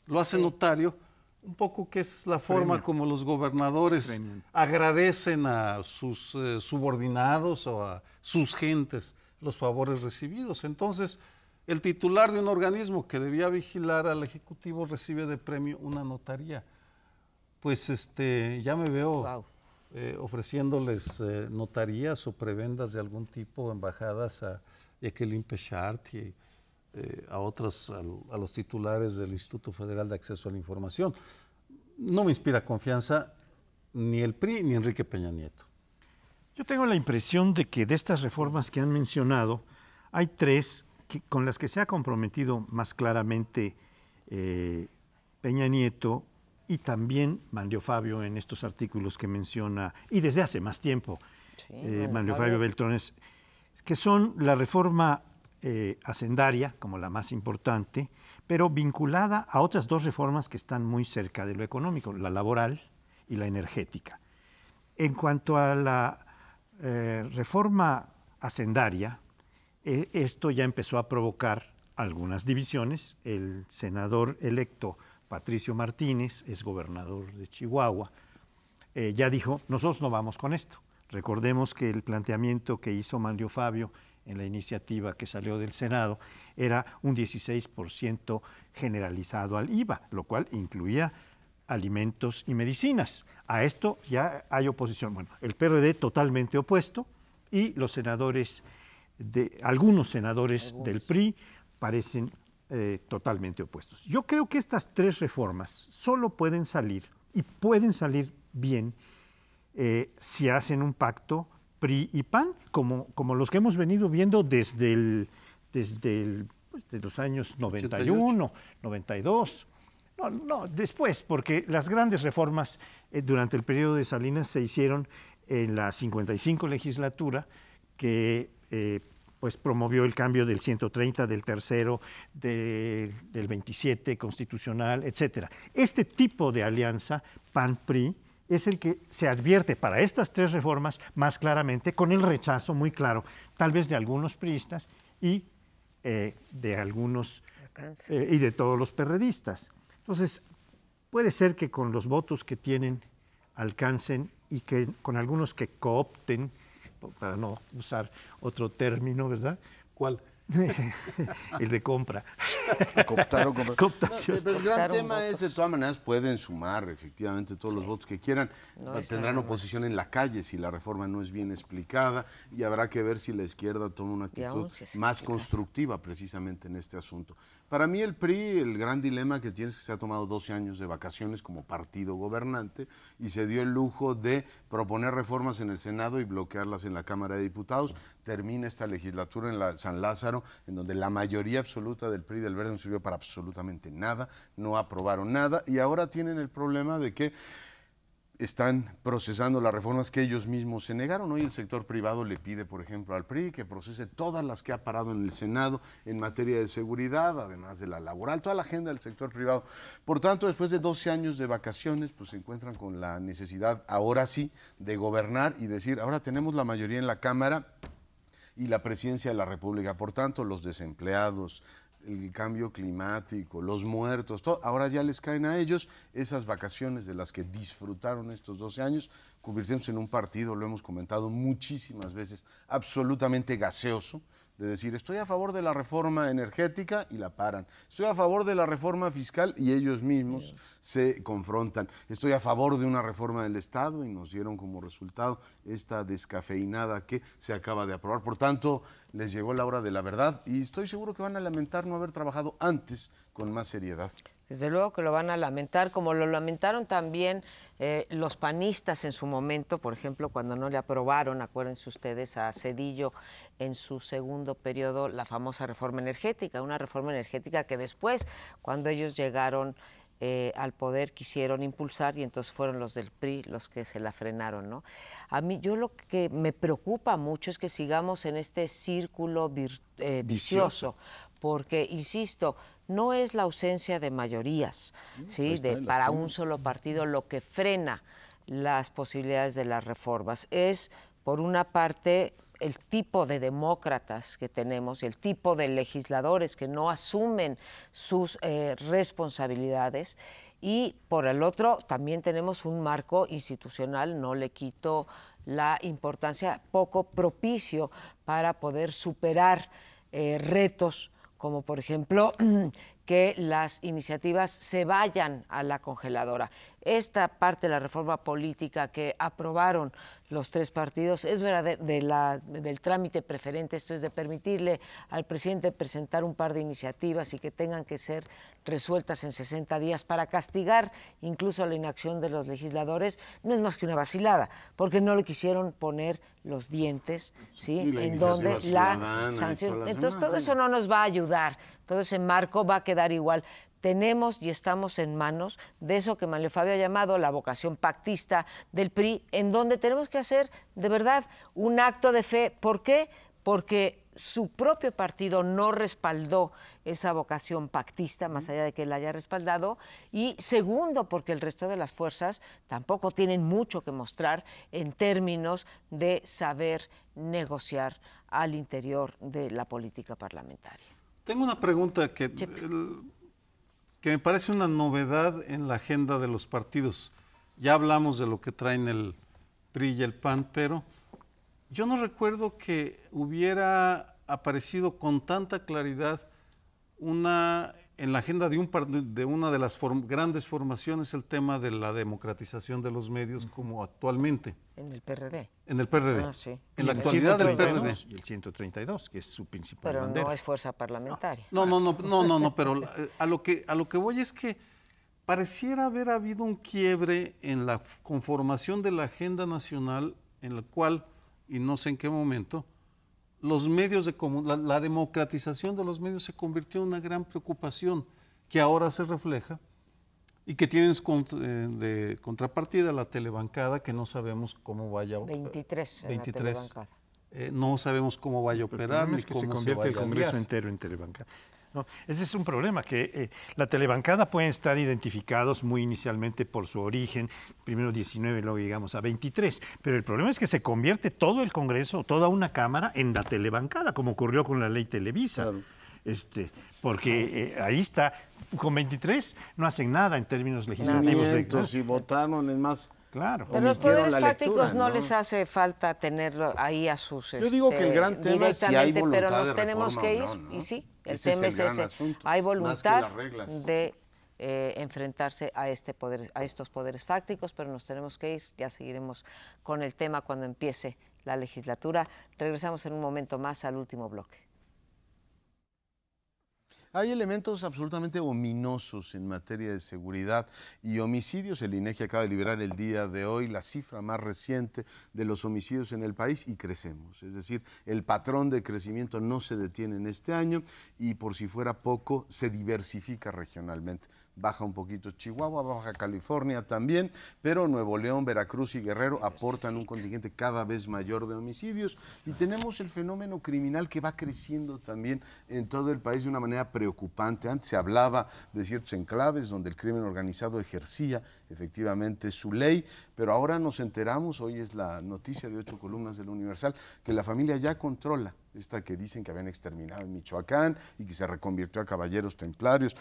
Lo hace notario, un poco que es la forma como los gobernadores agradecen a sus subordinados o a sus gentes los favores recibidos. Entonces, el titular de un organismo que debía vigilar al Ejecutivo recibe de premio una notaría. Pues ya me veo ofreciéndoles notarías o prebendas de algún tipo, embajadas a Jacqueline Pechart y a otros, a los titulares del Instituto Federal de Acceso a la Información. No me inspira confianza ni el PRI ni Enrique Peña Nieto. Yo tengo la impresión de que de estas reformas que han mencionado, hay 3 con las que se ha comprometido más claramente Peña Nieto y también Manlio Fabio en estos artículos que menciona, y desde hace más tiempo, Manlio Fabio Beltrones, que son la reforma hacendaria, como la más importante, pero vinculada a otras 2 reformas que están muy cerca de lo económico, la laboral y la energética. En cuanto a la reforma hacendaria, esto ya empezó a provocar algunas divisiones. El senador electo Patricio Martínez, es gobernador de Chihuahua, ya dijo, nosotros no vamos con esto. Recordemos que el planteamiento que hizo Manlio Fabio en la iniciativa que salió del Senado era un 16% generalizado al IVA, lo cual incluía alimentos y medicinas. A esto ya hay oposición. Bueno, el PRD totalmente opuesto y los senadores, algunos senadores del PRI parecen totalmente opuestos. Yo creo que estas 3 reformas solo pueden salir, y pueden salir bien, si hacen un pacto PRI y PAN, como los que hemos venido viendo desde los años 91, 92. No, después, porque las grandes reformas durante el periodo de Salinas se hicieron en la 55 legislatura, que pues promovió el cambio del 130, del tercero, del 27 constitucional, etcétera. Este tipo de alianza PAN-PRI es el que se advierte para estas 3 reformas más claramente, con el rechazo muy claro, tal vez de algunos priistas y de algunos y de todos los perredistas. Entonces, puede ser que con los votos que tienen alcancen y que con algunos que coopten, para no usar otro término, ¿verdad? ¿Cuál? El de compra. Cooptar o comprar. Cooptación. Pero el gran tema es, de todas maneras, pueden sumar efectivamente todos los votos que quieran. Tendrán oposición en la calle si la reforma no es bien explicada y habrá que ver si la izquierda toma una actitud más constructiva precisamente en este asunto. Para mí el PRI, el gran dilema que tiene es que se ha tomado 12 años de vacaciones como partido gobernante y se dio el lujo de proponer reformas en el Senado y bloquearlas en la Cámara de Diputados. Termina esta legislatura en la San Lázaro, en donde la mayoría absoluta del PRI y del Verde no sirvió para absolutamente nada, no aprobaron nada y ahora tienen el problema de que están procesando las reformas que ellos mismos se negaron. Hoy el sector privado le pide, por ejemplo, al PRI que procese todas las que ha parado en el Senado en materia de seguridad, además de la laboral, toda la agenda del sector privado. Por tanto, después de 12 años de vacaciones, pues se encuentran con la necesidad, ahora sí, de gobernar y decir, ahora tenemos la mayoría en la Cámara y la presidencia de la República. Por tanto, los desempleados, el cambio climático, los muertos, todo, ahora ya les caen a ellos esas vacaciones de las que disfrutaron estos 12 años, convirtiéndose en un partido, lo hemos comentado muchísimas veces, absolutamente gaseoso, de decir, estoy a favor de la reforma energética y la paran, estoy a favor de la reforma fiscal y ellos mismos se confrontan, estoy a favor de una reforma del Estado y nos dieron como resultado esta descafeinada que se acaba de aprobar. Por tanto, les llegó la hora de la verdad y estoy seguro que van a lamentar no haber trabajado antes con más seriedad. Desde luego que lo van a lamentar, como lo lamentaron también los panistas en su momento, por ejemplo, cuando no le aprobaron, acuérdense ustedes, a Zedillo en su segundo periodo la famosa reforma energética, una reforma energética que después, cuando ellos llegaron al poder, quisieron impulsar y entonces fueron los del PRI los que se la frenaron, ¿no? A mí, yo lo que me preocupa mucho es que sigamos en este círculo vicioso, porque, insisto, no es la ausencia de mayorías, ¿sí? Para un solo partido lo que frena las posibilidades de las reformas. Es, por una parte, el tipo de demócratas que tenemos y el tipo de legisladores que no asumen sus responsabilidades, y por el otro también tenemos un marco institucional, no le quito la importancia, poco propicio para poder superar retos como, por ejemplo, que las iniciativas se vayan a la congeladora. Esta parte de la reforma política que aprobaron los tres partidos es del trámite preferente, esto es de permitirle al presidente presentar un par de iniciativas y que tengan que ser resueltas en 60 días para castigar incluso la inacción de los legisladores, no es más que una vacilada, porque no le quisieron poner los dientes, ¿sí? En donde la sanción. Entonces todo eso no nos va a ayudar, todo ese marco va a quedar igual. Tenemos y estamos en manos de eso que Manlio Fabio ha llamado la vocación pactista del PRI, en donde tenemos que hacer de verdad un acto de fe. ¿Por qué? Porque su propio partido no respaldó esa vocación pactista, más allá de que la haya respaldado, y segundo, porque el resto de las fuerzas tampoco tienen mucho que mostrar en términos de saber negociar al interior de la política parlamentaria. Tengo una pregunta que me parece una novedad en la agenda de los partidos. Ya hablamos de lo que traen el PRI y el PAN, pero yo no recuerdo que hubiera aparecido con tanta claridad en la agenda de una de las grandes formaciones el tema de la democratización de los medios como actualmente. En el PRD. En el PRD. Ah, sí. En la actualidad del PRD. Y el 132, que es su principal Pero bandera. no es fuerza parlamentaria. No, pero a lo que voy es que pareciera haber habido un quiebre en la conformación de la agenda nacional en la cual, y no sé en qué momento, los medios la democratización de los medios se convirtió en una gran preocupación que ahora se refleja y que tienes de contrapartida la telebancada, que no sabemos cómo vaya a 23 en la telebancada. No sabemos cómo vaya a operar, ni cómo se convierte el Congreso entero en telebancada. No, ese es un problema, que la telebancada pueden estar identificados muy inicialmente por su origen, primero 19, luego llegamos a 23, pero el problema es que se convierte todo el Congreso, toda una Cámara en la telebancada, como ocurrió con la ley Televisa. Claro. Porque ahí está, con 23 no hacen nada en términos legislativos. Si votaron, es más... Claro. Pero los poderes fácticos no les hace falta tenerlo ahí a sus... Yo digo que el gran tema es si hay voluntad pero nos de tenemos que ir, no. y sí, el Ese tema es el gran ese. asunto, Hay voluntad de enfrentarse a estos poderes fácticos, pero nos tenemos que ir. Ya seguiremos con el tema cuando empiece la legislatura. Regresamos en un momento más al último bloque. Hay elementos absolutamente ominosos en materia de seguridad y homicidios. El INEGI acaba de liberar el día de hoy la cifra más reciente de los homicidios en el país y crecemos. Es decir, el patrón de crecimiento no se detiene en este año y, por si fuera poco, se diversifica regionalmente. Baja un poquito Chihuahua, Baja California también, pero Nuevo León, Veracruz y Guerrero aportan un contingente cada vez mayor de homicidios y tenemos el fenómeno criminal que va creciendo también en todo el país de una manera preocupante. Antes se hablaba de ciertos enclaves donde el crimen organizado ejercía efectivamente su ley, pero ahora nos enteramos, hoy es la noticia de 8 columnas del Universal, que la familia ya controla esta que dicen que habían exterminado en Michoacán y que se reconvirtió a caballeros templarios.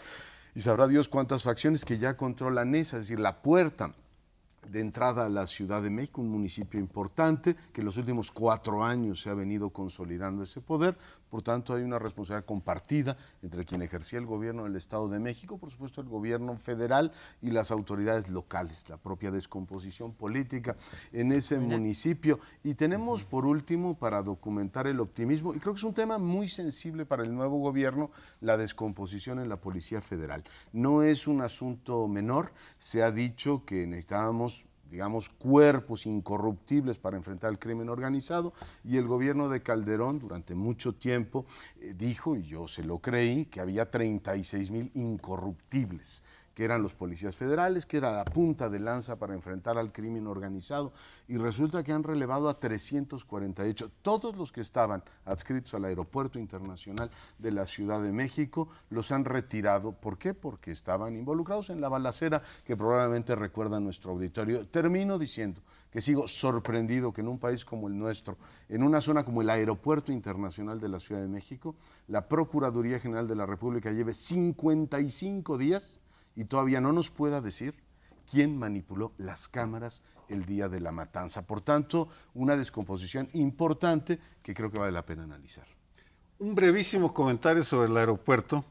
Y sabrá Dios cuántas facciones que ya controlan esa, es decir, la puerta de entrada a la Ciudad de México, un municipio importante que en los últimos 4 años se ha venido consolidando ese poder. Por tanto, hay una responsabilidad compartida entre quien ejercía el gobierno del Estado de México, por supuesto el gobierno federal y las autoridades locales, la propia descomposición política en ese municipio. Y tenemos, por último, para documentar el optimismo, y creo que es un tema muy sensible para el nuevo gobierno, la descomposición en la Policía Federal. No es un asunto menor, se ha dicho que necesitábamos, digamos, cuerpos incorruptibles para enfrentar el crimen organizado, y el gobierno de Calderón durante mucho tiempo dijo, y yo se lo creí, que había 36,000 incorruptibles, que eran los policías federales, que era la punta de lanza para enfrentar al crimen organizado, y resulta que han relevado a 348. Todos los que estaban adscritos al Aeropuerto Internacional de la Ciudad de México los han retirado. ¿Por qué? Porque estaban involucrados en la balacera que probablemente recuerda a nuestro auditorio. Termino diciendo que sigo sorprendido que en un país como el nuestro, en una zona como el Aeropuerto Internacional de la Ciudad de México, la Procuraduría General de la República lleve 55 días y todavía no nos pueda decir quién manipuló las cámaras el día de la matanza. Por tanto, una descomposición importante que creo que vale la pena analizar. Un brevísimo comentario sobre el aeropuerto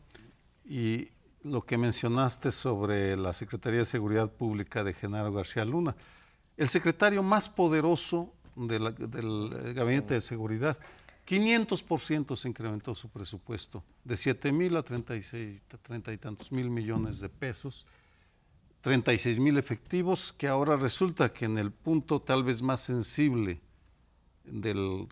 y lo que mencionaste sobre la Secretaría de Seguridad Pública de Genaro García Luna. El secretario más poderoso del Gabinete de Seguridad, 500% se incrementó su presupuesto, de 7,000 a 30 y tantos mil millones de pesos, 36,000 efectivos, que ahora resulta que en el punto tal vez más sensible del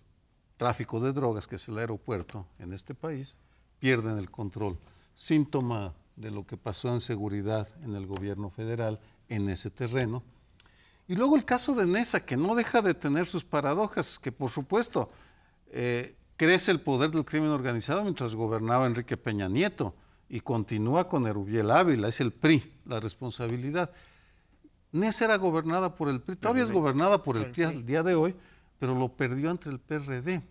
tráfico de drogas, que es el aeropuerto en este país, pierden el control. Síntoma de lo que pasó en seguridad en el gobierno federal en ese terreno. Y luego el caso de Nesa, que no deja de tener sus paradojas, que por supuesto crece el poder del crimen organizado mientras gobernaba Enrique Peña Nieto y continúa con Erubiel Ávila, es el PRI la responsabilidad. Nesa era gobernada por el PRI, todavía es gobernada por el PRI al día de hoy, pero lo perdió ante el PRD.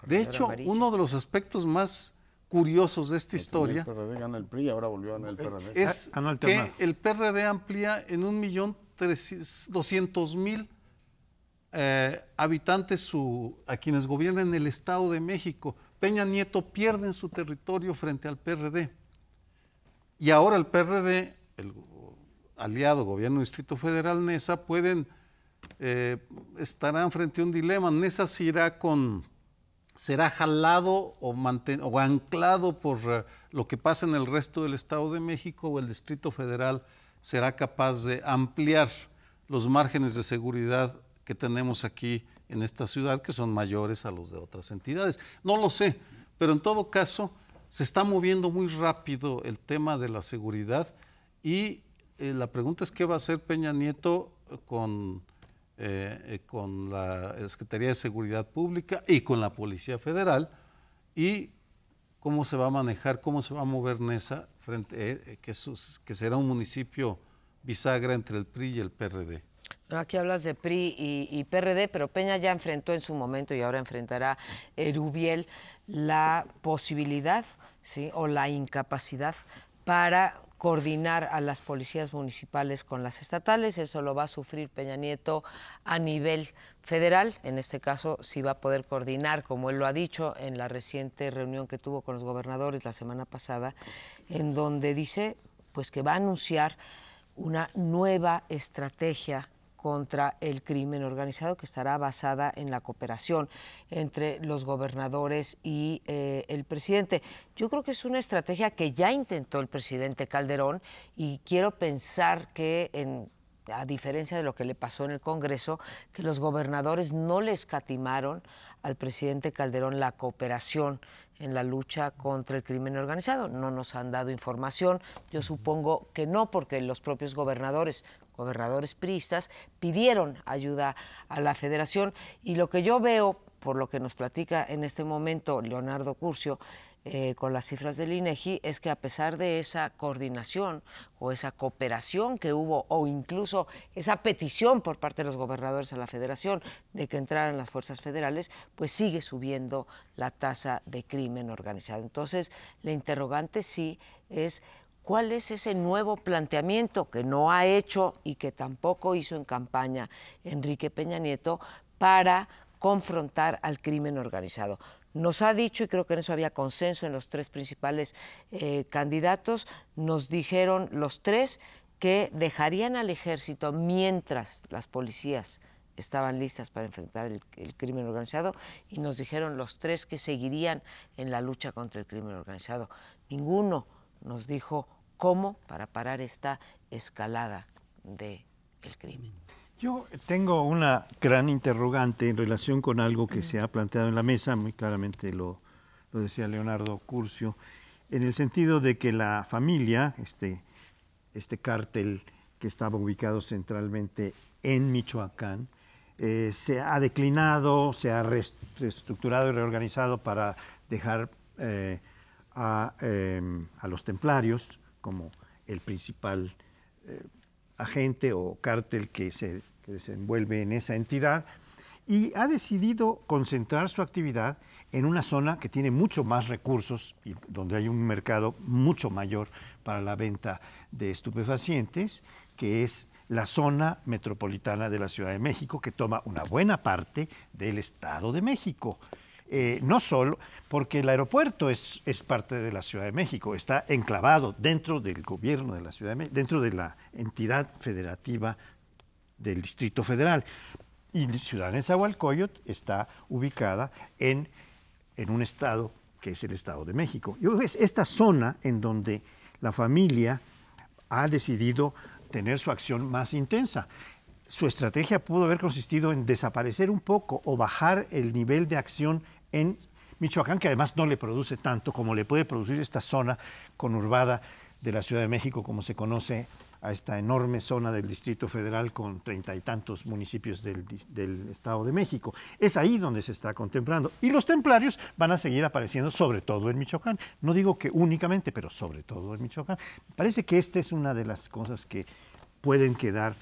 De hecho, uno de los aspectos más curiosos de esta historia el PRD gana el PRI, ahora volvió a ganar el PRD. Es que el PRD amplía en 1,200,000 habitantes a quienes gobiernan el Estado de México. Peña Nieto pierde en su territorio frente al PRD. Y ahora el PRD, el aliado gobierno Distrito Federal, Nesa, estarán frente a un dilema. Nesa será jalado o anclado por lo que pasa en el resto del Estado de México, o el Distrito Federal será capaz de ampliar los márgenes de seguridad que tenemos aquí en esta ciudad, que son mayores a los de otras entidades. No lo sé, pero en todo caso se está moviendo muy rápido el tema de la seguridad y la pregunta es qué va a hacer Peña Nieto con la Secretaría de Seguridad Pública y con la Policía Federal, y cómo se va a manejar, cómo se va a mover Nesa, que será un municipio bisagra entre el PRI y el PRD. Aquí hablas de PRI y PRD, pero Peña ya enfrentó en su momento y ahora enfrentará Erubiel la posibilidad, ¿sí?, o la incapacidad para coordinar a las policías municipales con las estatales. Eso lo va a sufrir Peña Nieto a nivel federal. En este caso sí va a poder coordinar, como él lo ha dicho en la reciente reunión que tuvo con los gobernadores la semana pasada, en donde dice pues que va a anunciar una nueva estrategia contra el crimen organizado, que estará basada en la cooperación entre los gobernadores y el presidente. Yo creo que es una estrategia que ya intentó el presidente Calderón y quiero pensar que a diferencia de lo que le pasó en el Congreso, que los gobernadores no le escatimaron al presidente Calderón la cooperación en la lucha contra el crimen organizado. No nos han dado información, yo supongo que no, porque los propios gobernadores priistas, pidieron ayuda a la Federación, y lo que yo veo, por lo que nos platica en este momento Leonardo Curcio, con las cifras del INEGI, es que a pesar de esa coordinación o esa cooperación que hubo, o incluso esa petición por parte de los gobernadores a la Federación de que entraran las fuerzas federales, pues sigue subiendo la tasa de crimen organizado. Entonces, la interrogante sí es: ¿cuál es ese nuevo planteamiento que no ha hecho y que tampoco hizo en campaña Enrique Peña Nieto para confrontar al crimen organizado? Nos ha dicho, y creo que en eso había consenso en los tres principales candidatos, nos dijeron los tres que dejarían al ejército mientras las policías estaban listas para enfrentar el crimen organizado, y nos dijeron los tres que seguirían en la lucha contra el crimen organizado. Ninguno nos dijo cómo para parar esta escalada del crimen. Yo tengo una gran interrogante en relación con algo que se ha planteado en la mesa, muy claramente lo decía Leonardo Curcio, en el sentido de que la familia, este cártel que estaba ubicado centralmente en Michoacán, se ha declinado, se ha reestructurado y reorganizado para dejar a los templarios como el principal agente o cártel que se desenvuelve en esa entidad, y ha decidido concentrar su actividad en una zona que tiene mucho más recursos y donde hay un mercado mucho mayor para la venta de estupefacientes, que es la zona metropolitana de la Ciudad de México, que toma una buena parte del Estado de México. No solo porque el aeropuerto es parte de la Ciudad de México, está enclavado dentro del gobierno de la Ciudad de México, dentro de la entidad federativa del Distrito Federal. Y Ciudad Nezahualcóyotl está ubicada en un estado que es el Estado de México. Y es esta zona en donde la familia ha decidido tener su acción más intensa. Su estrategia pudo haber consistido en desaparecer un poco o bajar el nivel de acción en Michoacán, que además no le produce tanto como le puede producir esta zona conurbada de la Ciudad de México, como se conoce a esta enorme zona del Distrito Federal con 30 y tantos municipios del Estado de México. Es ahí donde se está contemplando. Y los templarios van a seguir apareciendo, sobre todo en Michoacán. No digo que únicamente, pero sobre todo en Michoacán. Parece que esta es una de las cosas que pueden quedar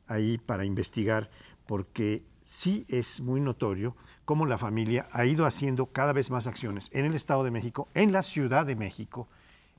ahí para investigar, porque sí es muy notorio cómo la familia ha ido haciendo cada vez más acciones en el Estado de México, en la Ciudad de México,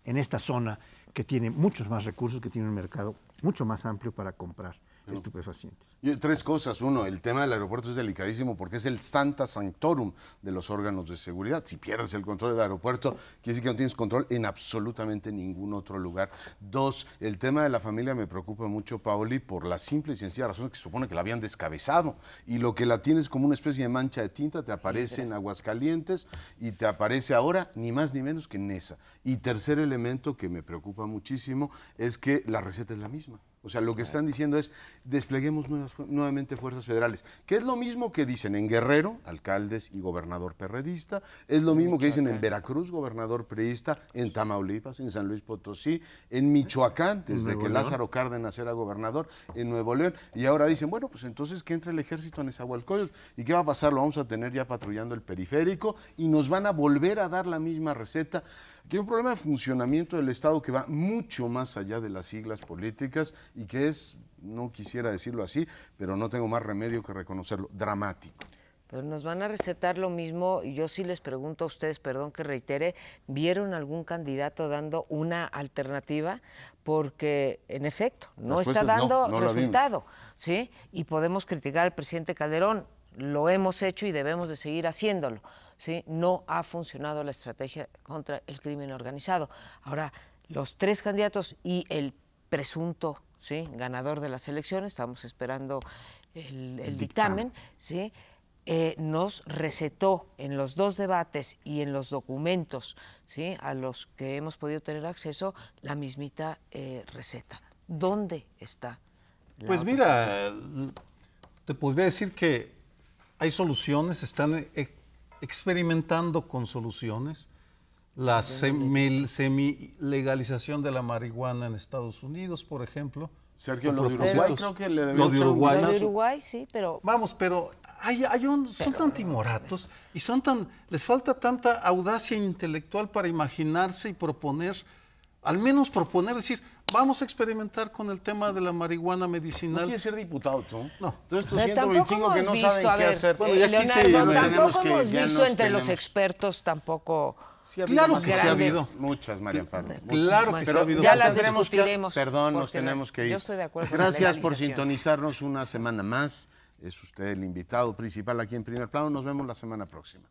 en esta zona que tiene muchos más recursos, que tiene un mercado mucho más amplio para comprar estupefacientes. Tres cosas. Uno, el tema del aeropuerto es delicadísimo porque es el Sancta Sanctorum de los órganos de seguridad. Si pierdes el control del aeropuerto, quiere decir que no tienes control en absolutamente ningún otro lugar. Dos, el tema de la familia me preocupa mucho, Paoli, por la simple y sencilla razón que se supone que la habían descabezado, y lo que la tienes como una especie de mancha de tinta, te aparece en Aguascalientes y te aparece ahora ni más ni menos que en Nesa. Y tercer elemento que me preocupa muchísimo es que la receta es la misma. O sea, lo que están diciendo es, despleguemos nuevamente fuerzas federales, que es lo mismo que dicen en Guerrero, alcaldes y gobernador perredista, es lo mismo que dicen en Veracruz, gobernador priista, en Tamaulipas, en San Luis Potosí, en Michoacán, desde que Lázaro Cárdenas era gobernador, en Nuevo León, y ahora dicen, bueno, pues entonces que entre el ejército a Nezahualcóyotl, ¿y qué va a pasar? Lo vamos a tener ya patrullando el periférico y nos van a volver a dar la misma receta. Aquí hay un problema de funcionamiento del Estado que va mucho más allá de las siglas políticas y que es, no quisiera decirlo así, pero no tengo más remedio que reconocerlo, dramático. Pero nos van a recetar lo mismo, y yo sí les pregunto a ustedes, perdón que reitere, ¿vieron algún candidato dando una alternativa? Porque, en efecto, no está dando resultado, ¿sí? Y podemos criticar al presidente Calderón, lo hemos hecho y debemos de seguir haciéndolo, ¿sí? No ha funcionado la estrategia contra el crimen organizado. Ahora, los tres candidatos y el presunto ¿sí? Ganador de las elecciones, estamos esperando el dictamen, ¿sí? Nos recetó en los 2 debates y en los documentos, ¿sí? A los que hemos podido tener acceso, la mismita receta. ¿Dónde está? Pues mira, te podría decir que hay soluciones, están experimentando con soluciones. La semi-legalización de la marihuana en Estados Unidos, por ejemplo. Sergio, lo de Uruguay creo que le debería echar un Lo vistazo. de Uruguay, sí, pero... Vamos, pero son tan timoratos y les falta tanta audacia intelectual para imaginarse y proponer, al menos proponer, decir, vamos a experimentar con el tema de la marihuana medicinal. ¿No quieres ser diputado tú? No. Todos estos Pero 125 que no saben qué hacer. Bueno, ya quise, Leonardo, ya tampoco que- hemos ya visto nos entre los tenemos. expertos tampoco... Sí ha habido Claro más que sí ha grandes, habido. Muchas, María Amparo. Claro que sí Pero ha habido. ya las tendremos que- discutiremos, Perdón, nos porque tenemos que ir. yo estoy de acuerdo con la Gracias por legalización. sintonizarnos una semana más. Es usted el invitado principal aquí en Primer Plano. Nos vemos la semana próxima.